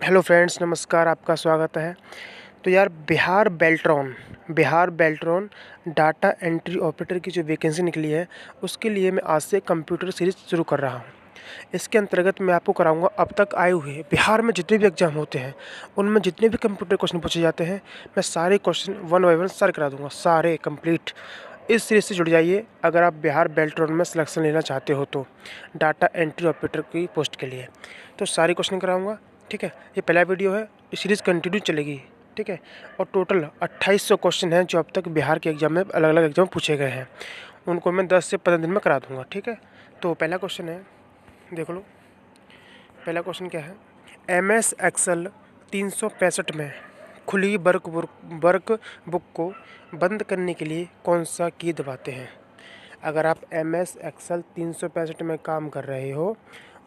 Hello friends, नमस्कार। आपका स्वागत है। तो यार, Bihar Beltron data entry operator की जो वैकेंसी निकली है, उसके लिए मैं आज से कंप्यूटर सीरीज शुरू कर रहा हूँ। इसके अंतर्गत मैं आपको कराऊंगा अब तक आए हुए बिहार में जितने भी एग्ज़ाम होते हैं, उनमें जितने भी कंप्यूटर क्वेश्चन पूछे जाते हैं, मैं सारे question one by one sir करा दूंगा, सारे कंप्लीट। इस सीरीज से जुड़ जाइए अगर आप बिहार बेल्ट्रॉन में सिलेक्शन लेना चाहते हो तो, डाटा एंट्री ऑपरेटर की पोस्ट के लिए। तो सारे क्वेश्चन कराऊंगा, ठीक है। ये पहला वीडियो है, ये सीरीज़ कंटिन्यू चलेगी, ठीक है। और टोटल 2800 क्वेश्चन हैं जो अब तक बिहार के एग्ज़ाम में अलग अलग एग्ज़ाम पूछे गए हैं, उनको मैं 10 से 15 दिन में करा दूंगा, ठीक है। तो पहला क्वेश्चन है, देख लो। पहला क्वेश्चन क्या है? MS एक्सेल 365 में खुली वर्क बुक को बंद करने के लिए कौन सा की दबाते हैं? अगर आप MS एक्सेल 365 में काम कर रहे हो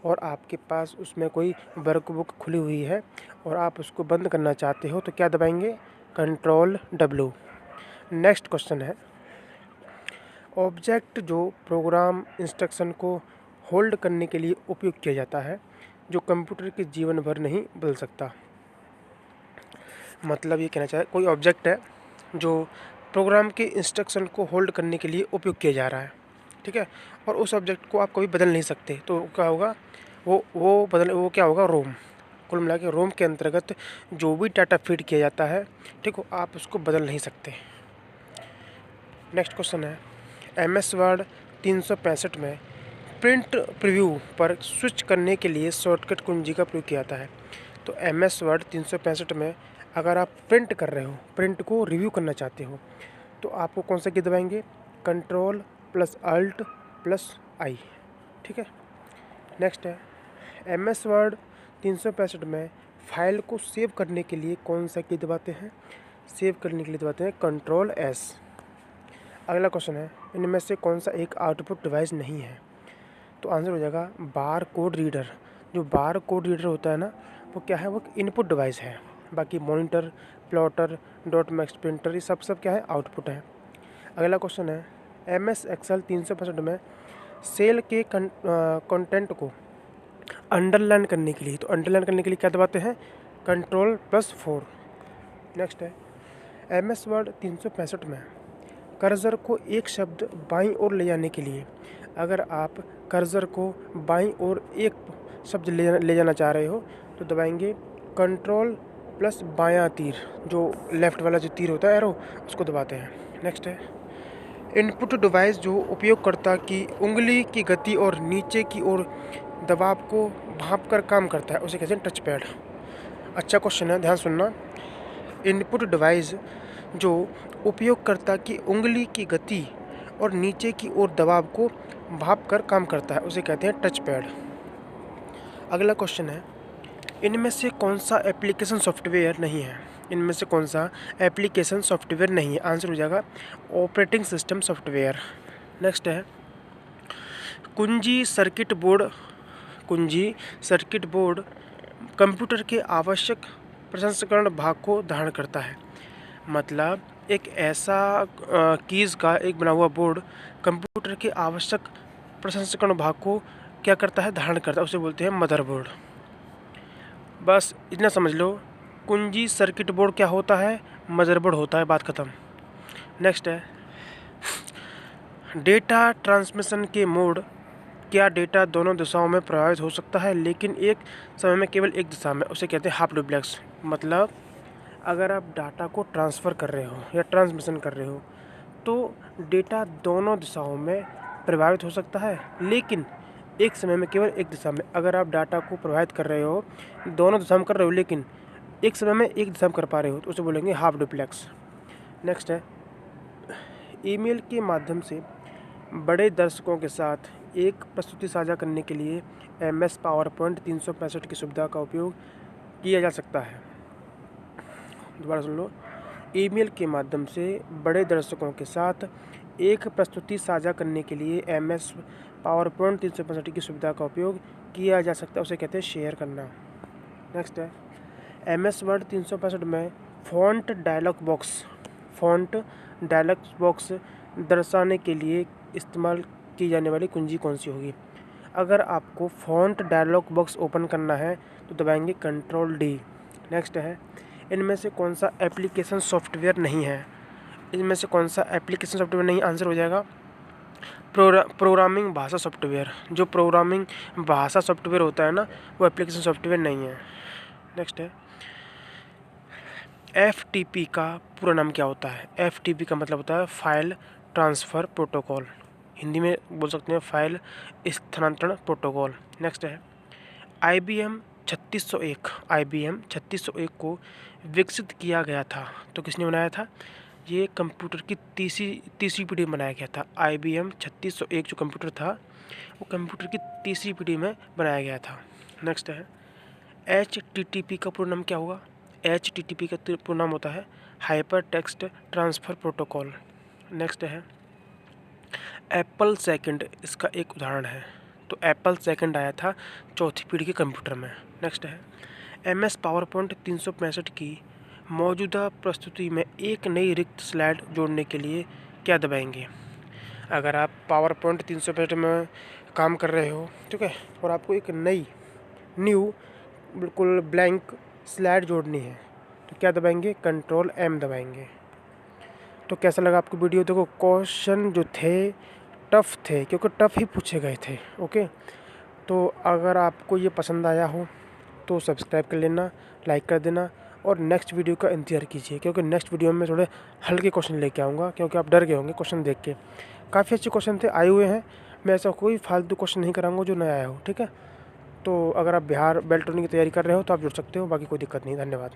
और आपके पास उसमें कोई वर्कबुक खुली हुई है और आप उसको बंद करना चाहते हो तो क्या दबाएंगे? Ctrl W। नेक्स्ट क्वेश्चन है, ऑब्जेक्ट जो प्रोग्राम इंस्ट्रक्शन को होल्ड करने के लिए उपयोग किया जाता है, जो कंप्यूटर के जीवन भर नहीं बदल सकता। मतलब ये कहना चाहे, कोई ऑब्जेक्ट है जो प्रोग्राम के इंस्ट्रक्शन को होल्ड करने के लिए उपयोग किया जा रहा है, ठीक है, और उस ऑब्जेक्ट को आप कभी बदल नहीं सकते, तो क्या होगा? वो क्या होगा? रोम। कुल मिला के रोम के अंतर्गत जो भी डाटा फीड किया जाता है, ठीक हो, आप उसको बदल नहीं सकते। नेक्स्ट क्वेश्चन है, MS वर्ड 365 में प्रिंट प्रीव्यू पर स्विच करने के लिए शॉर्टकट कुंजी का प्रयोग किया जाता है। तो MS वर्ड 365 में अगर आप प्रिंट कर रहे हो, प्रिंट को रिव्यू करना चाहते हो, तो आपको कौन सा की दबाएंगे? Ctrl+Alt+I, ठीक है। नेक्स्ट है, MS वर्ड 365 में फाइल को सेव करने के लिए कौन सा की दबाते हैं? सेव करने के लिए दबाते हैं Ctrl+S। अगला क्वेश्चन है, इनमें से कौन सा एक आउटपुट डिवाइस नहीं है? तो आंसर हो जाएगा बार कोड रीडर। जो बार कोड रीडर होता है ना, वो क्या है? वो इनपुट डिवाइस है। बाकी monitor, plotter, dot max printer, ये सब क्या है? आउटपुट है। अगला क्वेश्चन है, MS एक्सेल 365 में सेल के कंटेंट को अंडरलाइन करने के लिए, तो अंडरलाइन करने के लिए क्या दबाते हैं? Ctrl+4। नेक्स्ट है, MS वर्ड 365 में कर्सर को एक शब्द बाईं ओर ले जाने के लिए, अगर आप कर्सर को बाईं ओर एक शब्द ले जाना चाह रहे हो तो दबाएंगे Ctrl+बायां तीर, जो लेफ़्ट वाला जो तीर होता है, एरो, उसको दबाते हैं। नेक्स्ट है, इनपुट डिवाइस जो उपयोगकर्ता की उंगली की गति और नीचे की ओर दबाव को भांप कर काम करता है, उसे कहते हैं टच पैड। अच्छा क्वेश्चन है, ध्यान सुनना। इनपुट डिवाइस जो उपयोगकर्ता की उंगली की गति और नीचे की ओर दबाव को भांप कर काम करता है, उसे कहते हैं टच पैड। अगला क्वेश्चन है, इनमें से कौन सा एप्लीकेशन सॉफ्टवेयर नहीं है? इनमें से कौन सा एप्लीकेशन सॉफ्टवेयर नहीं है? आंसर हो जाएगा ऑपरेटिंग सिस्टम सॉफ्टवेयर। नेक्स्ट है, कुंजी सर्किट बोर्ड कंप्यूटर के आवश्यक प्रसंस्करण भाग को धारण करता है। मतलब एक ऐसा कीज़ का एक बना हुआ बोर्ड कंप्यूटर के आवश्यक प्रसंस्करण भाग को क्या करता है? धारण करता है, उसे बोलते हैं मदरबोर्ड। बस इतना समझ लो, कुंजी सर्किट बोर्ड क्या होता है? मदरबोर्ड होता है, बात ख़त्म। नेक्स्ट है, डेटा ट्रांसमिशन के मोड, क्या डेटा दोनों दिशाओं में प्रभावित हो सकता है लेकिन एक समय में केवल एक दिशा में, उसे कहते हैं हाफ डुप्लेक्स। मतलब अगर आप डाटा को ट्रांसफ़र कर रहे हो या ट्रांसमिशन कर रहे हो तो डेटा दोनों दिशाओं में प्रभावित हो सकता है, लेकिन एक समय में केवल एक दिशा में। अगर आप डाटा को प्रभावित कर रहे हो, दोनों दिशा में कर रहे हो, लेकिन एक समय में एक दिशा में कर पा रहे हो, तो उसे बोलेंगे हाफ डुप्लेक्स। नेक्स्ट है, ईमेल के माध्यम से बड़े दर्शकों के साथ एक प्रस्तुति साझा करने के लिए MS पावरपॉइंट 365 की सुविधा का उपयोग किया जा सकता है। दोबारा सुन लो, ईमेल के माध्यम से बड़े दर्शकों के साथ एक प्रस्तुति साझा करने के लिए MS पावरपॉइंट 365 की सुविधा का उपयोग किया जा सकता है, उसे कहते हैं शेयर करना। नेक्स्ट है, MS वर्ड 365 में फ़ॉन्ट डायलॉग बॉक्स दर्शाने के लिए इस्तेमाल की जाने वाली कुंजी कौन सी होगी? अगर आपको फ़ॉन्ट डायलॉग बॉक्स ओपन करना है तो दबाएंगे कंट्रोल डी। नेक्स्ट है, इनमें से कौन सा एप्लीकेशन सॉफ्टवेयर नहीं है? इनमें से कौन सा एप्लीकेशन सॉफ्टवेयर नहीं, आंसर हो जाएगा प्रोग्रामिंग भाषा सॉफ्टवेयर। जो प्रोग्रामिंग भाषा सॉफ्टवेयर होता है ना, वो एप्लीकेशन सॉफ्टवेयर नहीं है। नेक्स्ट है, FTP का पूरा नाम क्या होता है? FTP का मतलब होता है फाइल ट्रांसफ़र प्रोटोकॉल, हिंदी में बोल सकते हैं फाइल स्थानांतरण प्रोटोकॉल। नेक्स्ट है, IBM 3601 को विकसित किया गया था, तो किसने बनाया था? ये कंप्यूटर की तीसरी पीढ़ी में बनाया गया था। IBM 3601 जो कंप्यूटर था, वो कंप्यूटर की तीसरी पीढ़ी में बनाया गया था। नेक्स्ट है, HTTP का पूरा नाम क्या होगा? HTTP का पूरा नाम होता है hyper text transfer protocol. Next है, एप्पल सेकंड इसका एक उदाहरण है, तो एप्पल सेकंड आया था चौथी पीढ़ी के कंप्यूटर में। नेक्स्ट है, MS पावरपॉइंट 365 की मौजूदा प्रस्तुति में एक नई रिक्त स्लाइड जोड़ने के लिए क्या दबाएंगे? अगर आप पावरपॉइंट 365 में काम कर रहे हो, ठीक है, और आपको एक न्यू बिल्कुल ब्लैंक स्लाइड जोड़नी है, तो क्या दबाएंगे? कंट्रोल M दबाएंगे। तो कैसा लगा आपको वीडियो? देखो क्वेश्चन जो थे टफ़ थे, क्योंकि टफ़ ही पूछे गए थे। ओके, तो अगर आपको ये पसंद आया हो तो सब्सक्राइब कर लेना, लाइक कर देना, और नेक्स्ट वीडियो का इंतज़ार कीजिए, क्योंकि नेक्स्ट वीडियो में थोड़े हल्के क्वेश्चन लेके आऊँगा, क्योंकि आप डर गए होंगे क्वेश्चन देख के। काफ़ी अच्छे क्वेश्चन थे, आए हुए हैं। मैं ऐसा कोई फालतू क्वेश्चन नहीं कराऊँगा जो नया आया हो, ठीक है। तो अगर आप बिहार बेल्ट ट्रेनिंग की तैयारी कर रहे हो तो आप जुड़ सकते हो, बाकी कोई दिक्कत नहीं। धन्यवाद।